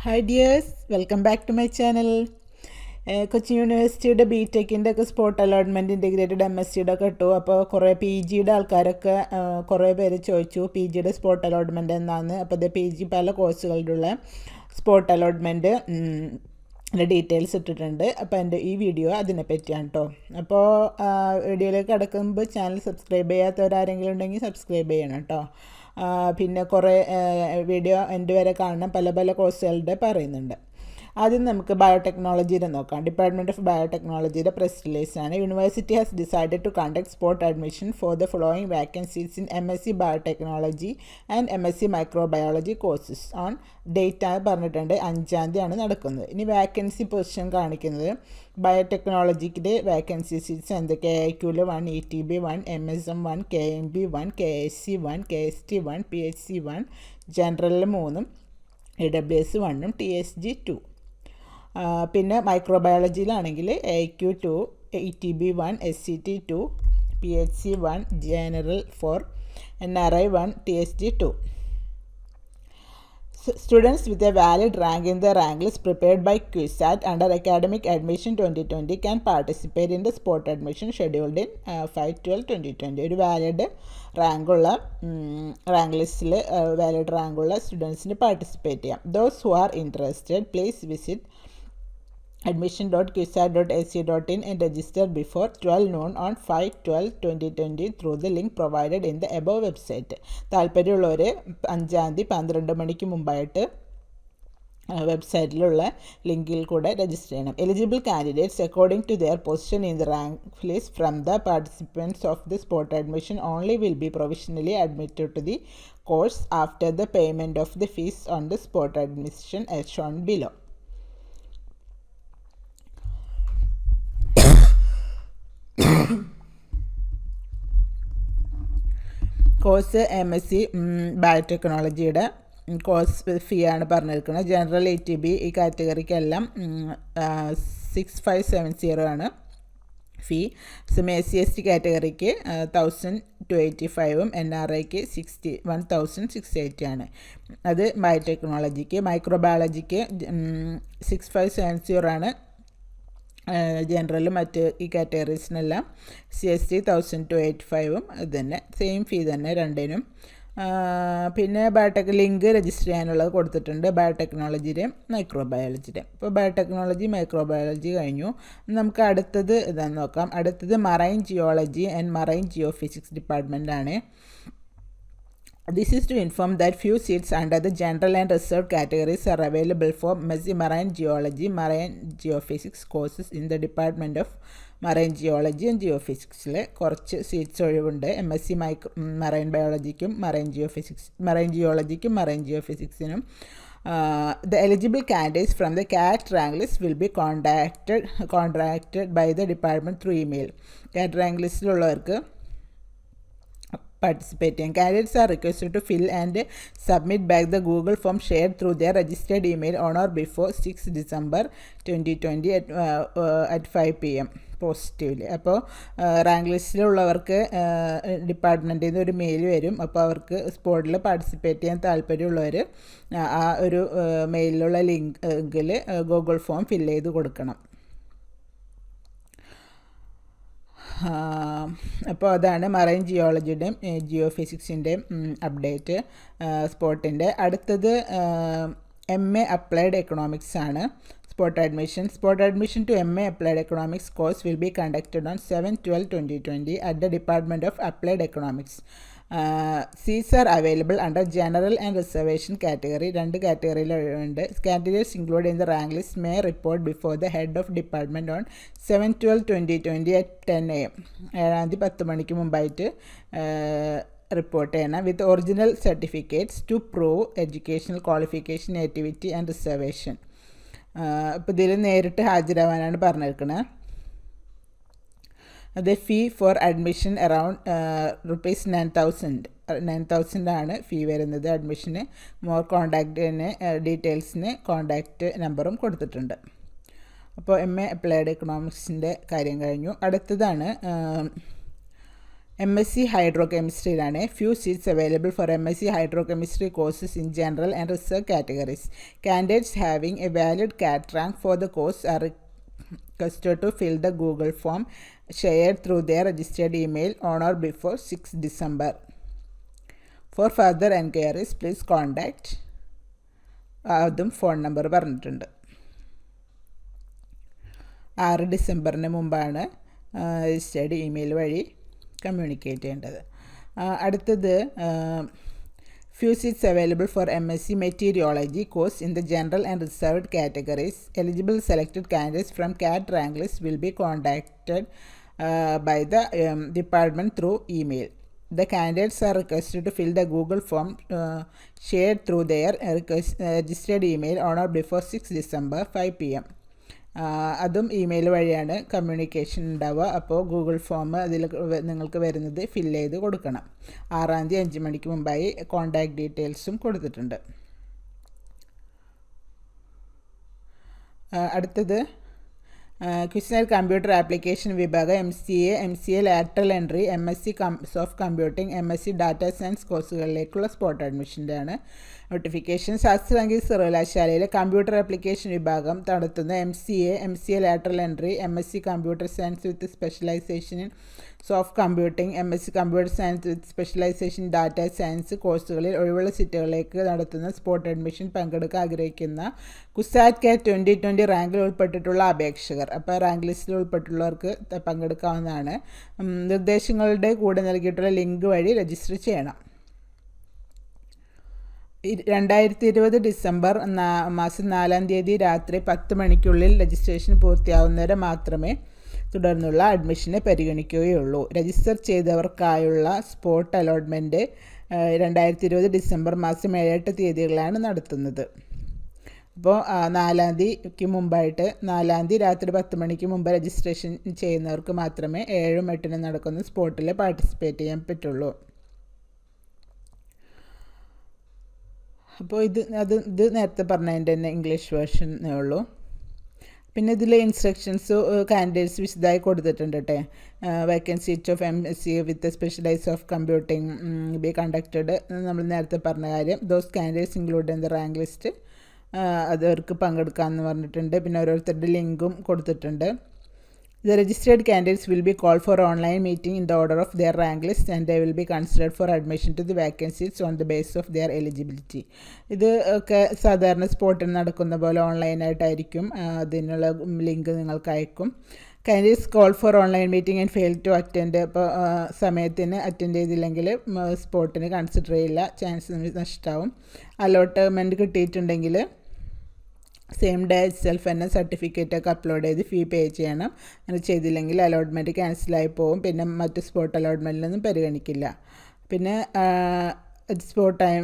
Hi dears, welcome back to my channel. Cochin യൂണിവേഴ്സിറ്റിയുടെ ബിടെക്കിൻ്റെ ഒക്കെ spot allotment integrated MSc ഒക്കെ ഇട്ടു. അപ്പോൾ കുറേ PGയുടെ ആൾക്കാരൊക്കെ കുറേ പേര് ചോദിച്ചു PGയുടെ സ്പോട്ട് അലോട്ട്മെൻറ്റ് എന്നാണ്. അപ്പോൾ ഇത് PG പല കോഴ്സുകളുടെ സ്പോട്ട് അലോട്ട്മെൻറ്റ് ഡീറ്റെയിൽസ് ഇട്ടിട്ടുണ്ട്. അപ്പോൾ എൻ്റെ ഈ വീഡിയോ അതിനെ പറ്റിയാണ് കേട്ടോ. അപ്പോൾ വീഡിയോയിലേക്ക് കിടക്കുമ്പോൾ ചാനൽ സബ്സ്ക്രൈബ് ചെയ്യാത്തവരാരെങ്കിലും ഉണ്ടെങ്കിൽ സബ്സ്ക്രൈബ് ചെയ്യണം കേട്ടോ. പിന്നെ കുറേ വീഡിയോ എൻ്റെ വരെ കാണണം, പല പല കോഴ്സുകളുടെ പറയുന്നുണ്ട്. ആദ്യം നമുക്ക് ബയോടെക്നോളജിയുടെ നോക്കാം. ഡിപ്പാർട്ട്മെൻറ്റ് ഓഫ് ബയോടെക്നോളജിയുടെ പ്രസ് റിലീസാണ്. University has decided to conduct spot admission for the following vacancies in MSc biotechnology and MSc microbiology courses on date പറഞ്ഞിട്ടുണ്ട്. 5-ാം തീയതിയാണ് നടക്കുന്നത്. ഇനി വാക്കൻസി പൊസിഷൻ കാണിക്കുന്നത് ബയോടെക്നോളജിക്കിൻ്റെ വാക്കൻസി സീറ്റ്സ് എന്തൊക്കെ: AIQL 1, ETB 1, MSM 1, KMB 1, KSC 1, KST 1, PHC 1, ജനറലിൽ 3, AWS 1, TSG 2. പിന്നെ മൈക്രോബയോളജിയിലാണെങ്കിൽ AIQ 2, ETB 1, SCT 2, PHC 1, general 4, NRI 1, TSG 2. Students with a valid rank in the rank list prepared by QSAT under academic admission 2020 can participate in the spot admission scheduled in 5/12/2020. ഒരു valid റാങ്കുള്ള rank ലിസ്റ്റിൽ valid റാങ്കുള്ള സ്റ്റുഡൻസിന് participate ചെയ്യാം. Those who are interested please visit admission.qsat.ac.in and register before 12 noon on 5/12/2020 through the link provided in the above website. താല്പര്യമുള്ളവർ 5-ാം തീയതി 12 മണിക്ക് മുമ്പായിട്ട് വെബ്സൈറ്റിലുള്ള ലിങ്കിൽ കൂടെ രജിസ്റ്റർ ചെയ്യണം. Eligible candidates according to their position in the rank list from the participants of the spot admission only will be provisionally admitted to the course after the payment of the fees on the spot admission as shown below. Course MSc ബയോടെക്നോളജിയുടെ course fee ആണ് പറഞ്ഞിരിക്കുന്നത്. General ETB ഈ കാറ്റഗറിക്കെല്ലാം 6570 ആണ് ഫീ. SC/ST കാറ്റഗറിക്ക് 1285 NRIക്ക് 61,680 ആണ്. അത് ബയോടെക്നോളജിക്ക്. മൈക്രോബയോളജിക്ക് 6570 ആണ്. ജനറലും മറ്റ് ഈ കാറ്റഗറീസിനെല്ലാം CST 1285 അത് തന്നെ, സെയിം ഫീ തന്നെ രണ്ടിനും. പിന്നെ ലിങ്ക് രജിസ്റ്റർ ചെയ്യാനുള്ളത് കൊടുത്തിട്ടുണ്ട് ബയോടെക്നോളജിയുടെയും മൈക്രോബയോളജിയുടെയും. ഇപ്പോൾ ബയോടെക്നോളജി മൈക്രോബയോളജി കഴിഞ്ഞു. നമുക്ക് അടുത്തത് ഇതാന്ന് നോക്കാം. അടുത്തത് marine geology and marine geophysics ഡിപ്പാർട്ട്മെൻറ്റാണ്. This is to inform that few seats under the general and reserved categories are available for MSc Marine Geology, Marine Geophysics courses in the Department of Marine Geology and Geophysics. കുറച്ച് seats ഒഴിവുണ്ട് MSc marine ബയോളജിക്കും marine ജിയോളജിക്കും marine ജിയോഫിസിക്സിനും. The eligible candidates from the CAT rank list will be contacted by the department through email. CAT rank ലിസ്റ്റിലുള്ളവർക്ക് participate ചെയ്യാം. Candidates are requested to fill and submit back the Google form shared through their registered email on or before 6 December 2020 at 5 PM positively. അപ്പോൾ rank ലിസ്റ്റിലുള്ളവർക്ക് ഡിപ്പാർട്ട്മെൻറ്റിൽ നിന്ന് ഒരു mail വരും. അപ്പോൾ അവർക്ക് സ്പോട്ടിൽ participate ചെയ്യാൻ താല്പര്യമുള്ളവർ ആ ഒരു മെയിലിലുള്ള ലിങ്കിൽ ഗൂഗിൾ ഫോം ഫില്ല് ചെയ്ത് കൊടുക്കണം. അപ്പോൾ അതാണ് മറൈൻ ജിയോളജിയുടെയും ജിയോഫിസിക്സിൻ്റെയും അപ്ഡേറ്റ് സ്പോട്ടിൻ്റെ. അടുത്തത് MA അപ്ലൈഡ് എക്കണോമിക്സ് ആണ്. Spot admission to MA applied economics course will be conducted on 7/12/2020 at the Department of Applied Economics. Seats are available under general and reservation category. 2 കാറ്റഗറിയിലുണ്ട്. Candidates included in the rank list may report before the head of department on 7/12/2020 at 10 AM. 7-ാം തീയതി 10 മണിക്ക് മുമ്പായിട്ട് report ചെയ്യണം. With original certificates to prove educational qualification, nativity and reservation. ഇപ്പോൾ ഇതിൽ നേരിട്ട് ഹാജരാവാനാണ് പറഞ്ഞിരിക്കുന്നത്. The fee for admission around ₹9,000 ആണ് ഫീ വരുന്നത് അഡ്മിഷന്. മോർ കോണ്ടാക്റ്റിന് ഡീറ്റെയിൽസിന് കോണ്ടാക്റ്റ് നമ്പറും കൊടുത്തിട്ടുണ്ട്. അപ്പോൾ MA അപ്ലൈഡ് എക്കണോമിക്സിൻ്റെ കാര്യം കഴിഞ്ഞു. അടുത്തതാണ് MSc ഹൈഡ്രോകെമിസ്ട്രിയിലാണ്. Few seats available for MSc hydrochemistry courses in general and research categories. Candidates having a valid CAT rank for the course are requested to fill the Google form shared through their registered email on or before 6 December. For further enquiries, please contact അതും phone number പറഞ്ഞിട്ടുണ്ട്. 6 ഡിസംബറിന് മുമ്പാണ് registered email വഴി communicate ചെയ്യേണ്ടത്. അടുത്തത് few seats available for MSc Meteorology course in the general and reserved categories. Eligible selected candidates from CAT rank list will be contacted by the department through email. The candidates are requested to fill the Google form shared through their registered email on or before 6 December 5 p.m. അതും email വഴിയാണ് communication ഉണ്ടാവുക. അപ്പോൾ Google form അതിൽ നിങ്ങൾക്ക് വരുന്നത് fill ചെയ്ത് കൊടുക്കണം. 6-ാം തീയതി 5 മണിക്ക് മുമ്പായി കോൺടാക്ട് ഡീറ്റെയിൽസും കൊടുത്തിട്ടുണ്ട്. അടുത്തത് ക്വിസ്നർ കമ്പ്യൂട്ടർ ആപ്ലിക്കേഷൻ വിഭാഗം MCA lateral entry MSc soft computing MSc data science കോഴ്സുകളിലേക്കുള്ള സ്പോട്ട് അഡ്മിഷൻ്റെ ആണ് നോട്ടിഫിക്കേഷൻ. ശാസ്ത്ര സാങ്കേതിക സർവകലാശാലയിലെ കമ്പ്യൂട്ടർ ആപ്ലിക്കേഷൻ വിഭാഗം നടത്തുന്ന MCA lateral entry MSc computer science with specialisation in soft computing MSc computer science with specialisation data science കോഴ്സുകളിൽ ഒഴിവുള്ള സീറ്റുകളിലേക്ക് നടത്തുന്ന സ്പോട്ട് അഡ്മിഷൻ പങ്കെടുക്കാൻ ആഗ്രഹിക്കുന്ന കുസാറ്റ് CAT 2020 റാങ്കിൽ ഉൾപ്പെട്ടിട്ടുള്ള അപേക്ഷകർ, അപ്പോൾ റാങ്ക് ലിസ്റ്റിൽ ഉൾപ്പെട്ടുള്ളവർക്ക് പങ്കെടുക്കാവുന്നതാണ്. നിർദ്ദേശങ്ങളുടെ കൂടെ നൽകിയിട്ടുള്ള ലിങ്ക് വഴി രജിസ്റ്റർ ചെയ്യണം. 2020 ഡിസംബർ മാസം 4-ാം തീയതി രാത്രി 10 മണിക്കുള്ളിൽ രജിസ്ട്രേഷൻ പൂർത്തിയാവുന്നവരെ മാത്രമേ തുടർന്നുള്ള അഡ്മിഷനെ പരിഗണിക്കുകയുള്ളൂ. രജിസ്റ്റർ ചെയ്തവർക്കായുള്ള സ്പോട്ട് അലോട്ട്മെൻറ്റ് 2020 ഡിസംബർ മാസം 7-8 തീയതികളാണ് നടത്തുന്നത്. അപ്പോൾ 4-ാം തീയതിക്ക് മുമ്പായിട്ട് 4-ാം തീയതി രാത്രി 10 മണിക്ക് മുമ്പ് രജിസ്ട്രേഷൻ ചെയ്യുന്നവർക്ക് മാത്രമേ 7-ഉം 8-നും നടക്കുന്ന സ്പോട്ടിൽ പാർട്ടിസിപ്പേറ്റ് ചെയ്യാൻ പറ്റുള്ളൂ. അപ്പോൾ ഇത് നേരത്തെ പറഞ്ഞതിൻ്റെ തന്നെ ഇംഗ്ലീഷ് വേർഷനേ ഉള്ളൂ. പിന്നെ ഇതിൽ ഇൻസ്ട്രക്ഷൻസ് കാൻഡിഡേറ്റ്സ് വിശദമായി കൊടുത്തിട്ടുണ്ട് കേട്ടോ. Vacancy seats of MSc with specialise of computing be conducted, നമ്മൾ നേരത്തെ പറഞ്ഞ കാര്യം. Those candidates include in the rank list, അതവർക്ക് പങ്കെടുക്കാമെന്ന് പറഞ്ഞിട്ടുണ്ട്. പിന്നെ ഓരോരുത്തരുടെ ലിങ്കും കൊടുത്തിട്ടുണ്ട്. The registered candidates will be called for online meeting in the order of their rank list and they will be considered for admission to the vacancies on the basis of their eligibility. ഇത് ഒക്കെ സാധാരണ സ്പോട്ടിൽ നടക്കുന്ന പോലെ ഓൺലൈനായിട്ടായിരിക്കും. അതിനുള്ള link നിങ്ങൾക്ക് അയക്കും. Candidates call for online meeting and fail to attend, ഇപ്പോൾ സമയത്തിന് അറ്റൻഡ് ചെയ്തില്ലെങ്കിൽ സ്പോട്ടിന് കൺസിഡർ ചെയ്യില്ല, ചാൻസ് നഷ്ടമാവും. അലോട്ട്മെൻറ്റ് കിട്ടിയിട്ടുണ്ടെങ്കിൽ സെയിം ഡേ സെൽഫ് തന്നെ സർട്ടിഫിക്കറ്റൊക്കെ അപ്ലോഡ് ചെയ്ത് ഫീ പേ ചെയ്യണം. അങ്ങനെ ചെയ്തില്ലെങ്കിൽ അലോട്ട്മെൻറ്റ് ക്യാൻസലായി പോകും. പിന്നെ മറ്റ് സ്പോട്ട് അലോട്ട്മെൻറ്റിലൊന്നും പരിഗണിക്കില്ല. പിന്നെ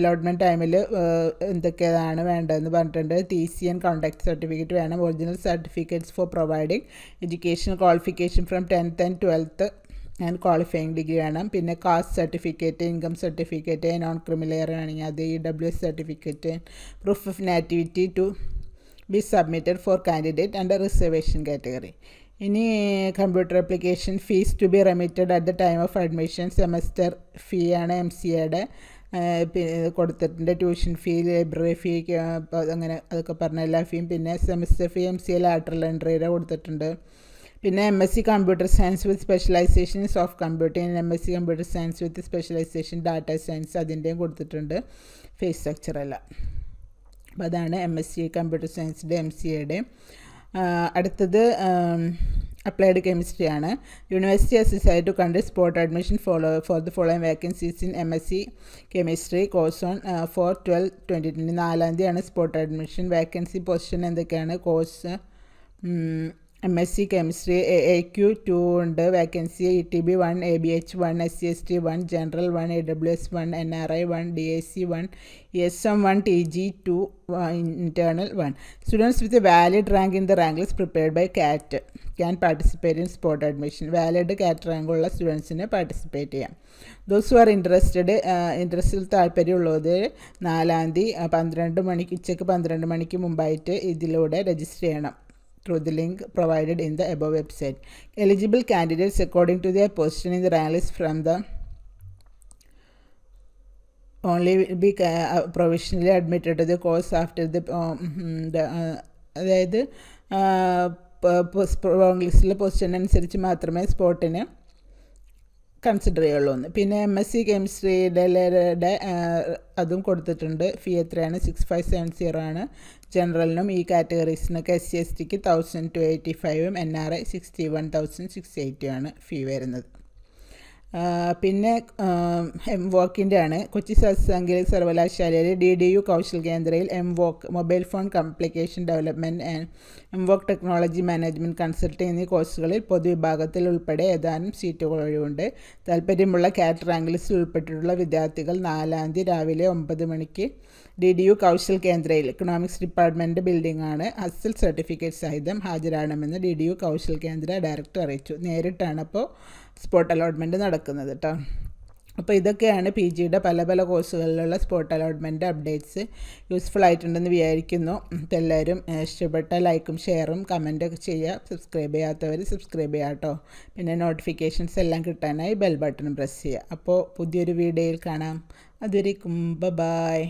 അലോട്ട്മെൻറ്റ് ടൈമിൽ എന്തൊക്കെയാണ് വേണ്ടതെന്ന് പറഞ്ഞിട്ടുണ്ട്. TC ആൻഡ് കോണ്ടാക്ട് സർട്ടിഫിക്കറ്റ് വേണം. Original certificates for providing education qualification from 10th and 12th and qualifying degree വേണം. പിന്നെ caste certificate, income certificate, non criminal ആണെങ്കിൽ അത്, EWS certificate, proof of nativity to be submitted for candidate under reservation category. ഇനി computer application fees to be remitted at the time of admission. Semester fee ആണ് MCAയുടെ കൊടുത്തിട്ടുണ്ട്. Tuition fee, library ഫീ, അങ്ങനെ അതൊക്കെ പറഞ്ഞ എല്ലാ ഫീയും. പിന്നെ സെമസ്റ്റർ ഫീ MCA ലാറ്ററൽ എൻട്രിയുടെ കൊടുത്തിട്ടുണ്ട്. പിന്നെ MSc computer science with specialisation soft computing, MSc computer science with specialisation data science, അതിൻ്റെയും കൊടുത്തിട്ടുണ്ട്. ഫീസ് സ്ട്രക്ചർ എല്ലാം. അപ്പോൾ അതാണ് MSc കമ്പ്യൂട്ടർ സയൻസിൻ്റെ MCAയുടെ. അടുത്തത് അപ്ലൈഡ് കെമിസ്ട്രിയാണ്. University has decided to conduct spot admission for the following vacancies in MSc chemistry course on 4/12/2020. 4-ാം തീയതിയാണ് സ്പോട്ട് അഡ്മിഷൻ. വേക്കൻസി പൊസിഷൻ എന്തൊക്കെയാണ്? കോഴ്സ് MSc കെമിസ്ട്രി AQ 2 ഉണ്ട് vacancy. ETB 1, ABH 1, SC/ST 1, general 1, AWS 1, NRI 1, DAC 1, ESM 1, TG 2, internal 1. Students with a valid rank in the rank list prepared by CAT can participate in spot admission. Valid CAT rank ഉള്ള സ്റ്റുഡൻസിന് participate ചെയ്യാം. Those are ഇൻട്രസ്റ്റിൽ താല്പര്യമുള്ളത് 4-ാം തീയതി 12 മണിക്ക് ഉച്ചയ്ക്ക് 12 മണിക്ക് മുമ്പായിട്ട് ഇതിലൂടെ രജിസ്റ്റർ ചെയ്യണം. through the link provided in the above website. Eligible candidates according to their position in the rank list from the only will be provisionally admitted to the course after അതായത് wrong ലിസ്റ്റിലെ position അനുസരിച്ച് മാത്രമേ സ്പോട്ടിന് consider ചെയ്യുള്ളൂ എന്ന്. പിന്നെ MSc കെമിസ്ട്രിയുടെ അതും കൊടുത്തിട്ടുണ്ട്. ഫീ എത്രയാണ്? 6570 ആണ്. ജനറലിനും ഈ കാറ്റഗറീസിനൊക്കെ SC/STക്ക് 1285 NRI 61,680 ആണ് ഫീ വരുന്നത്. പിന്നെ MVOCൻ്റെ ആണ്. കൊച്ചി സാങ്കേതിക സർവകലാശാലയിലെ DDU കൗശൽ കേന്ദ്രയിൽ MVOC mobile phone communication development and MVOC technology management consulting എന്നീ കോഴ്സുകളിൽ പൊതുവിഭാഗത്തിൽ ഉൾപ്പെടെ ഏതാനും സീറ്റുകൾ ഒഴിവുണ്ട്. താല്പര്യമുള്ള കാറ്റ് റാങ്ക് ലിസ്റ്റിൽ ഉൾപ്പെട്ടിട്ടുള്ള വിദ്യാർത്ഥികൾ 4-ാം തീയതി രാവിലെ 9 മണിക്ക് DDU കൗശൽ കേന്ദ്രയിൽ ഇക്കണോമിക്സ് ഡിപ്പാർട്ട്മെൻറ്റ് ബിൽഡിംഗ് ആണ് അസൽ സർട്ടിഫിക്കറ്റ് സഹിതം ഹാജരാകണമെന്ന് DDU കൗശൽ കേന്ദ്ര ഡയറക്ടർ അറിയിച്ചു. നേരിട്ടാണ് അപ്പോൾ സ്പോട്ട് അലോട്ട്മെൻറ്റ് നടക്കുന്നത് കേട്ടോ. അപ്പോൾ ഇതൊക്കെയാണ് PGയുടെ പല പല കോഴ്സുകളിലുള്ള സ്പോട്ട് അലോട്ട്മെൻറ്റ് അപ്ഡേറ്റ്സ്. യൂസ്ഫുൾ ആയിട്ടുണ്ടെന്ന് വിചാരിക്കുന്നു. അപ്പോൾ എല്ലാവരും ഇഷ്ടപ്പെട്ട ലൈക്കും ഷെയറും കമൻറ്റൊക്കെ ചെയ്യുക. സബ്സ്ക്രൈബ് ചെയ്യാത്തവർ സബ്സ്ക്രൈബ് ചെയ്യുക കേട്ടോ. പിന്നെ നോട്ടിഫിക്കേഷൻസ് എല്ലാം കിട്ടാനായി ബെൽ ബട്ടൺ പ്രസ് ചെയ്യുക. അപ്പോൾ പുതിയൊരു വീഡിയോയിൽ കാണാം. അതുവരേക്കും ബൈ.